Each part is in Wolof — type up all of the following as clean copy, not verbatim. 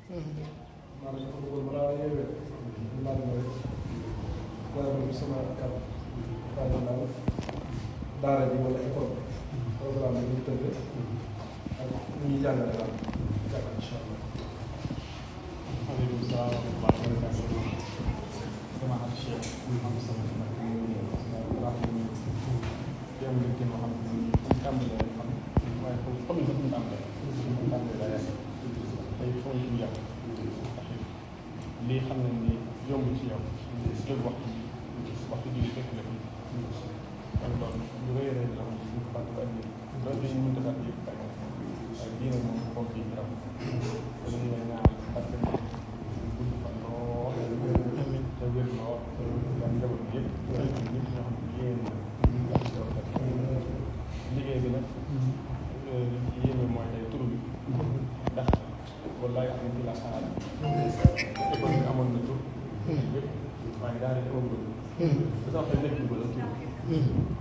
maanaam dafa bëggoon balaa yeewee laaj ma rek jaarale bi sama kàddu daal daara ji wala école programme bi ñu tënk ak ñuy jàngale daal jàngal incha allah. aleykum salaam wa rahmatulah wa barakatuh. sama ak Cheikh Mouhamed Sow yow li nga xam ne nii tàmbalee rek xam waaye comme ni ñu tàmbalee daa yàgg tey foo ñu yàgg lii xam nañ ni yomb ci yow jël waxtu ji fekk la fi kon loolu lu rëy a rëy la xam ne ñu ko fàtte ba indi loolu dañu mënta fàtte yëpp bàyyi waaye diine moom bokk yi raw dañu lay ñaan parce que gudd fan lool te wér lool yaa njaboot bi yëpp nit ñoo xam ne yéen liggéey bi nag yéeme mooy tey tur bi ndax wallaay am na fi la xalaat école bi amoon na tur yëpp waaye daal di amagul da sax nekk du bala tur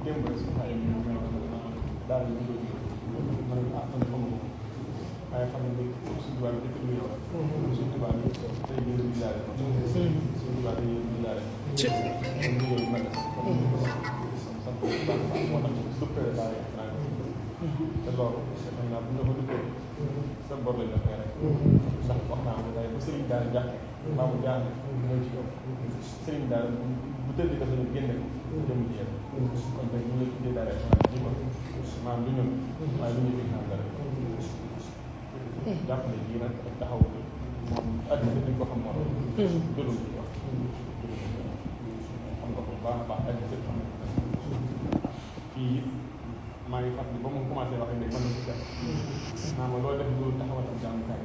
démb rek su xale bi daal di dugal man ah man amagul waaye xam ne suñu tubaab bi dëkk du yow rek suñu tubaab bi tey jii ñu jaare suñu tubaab bi ñu jaare kon liggéey bi sant bu baax a baax moo tax duppee daal te loolu defe naa bu ñu la ko duppee sa bor lañ la fay rek ndax wax naa ko tey bu sëriñ daal jàpp maa mu jaaxle ñëw ci yow sëriñ daal bu tëdd dafa ñu génne ko jëm ci yéen kon tey ñu ngi tuddee daal ji ko maanaam du ñun waaye lu ñu fi xam dara jàpp ne jii nag ak taxaw bi moom àddina dañ ko xam moo jëlul ci wax xam nga ko bu baax a baax àddina sëpp xam fii maa ngi fàttali ba mu commencé wax ne man la si jàpp naa ma loo def loolu taxawal ak jàngukaay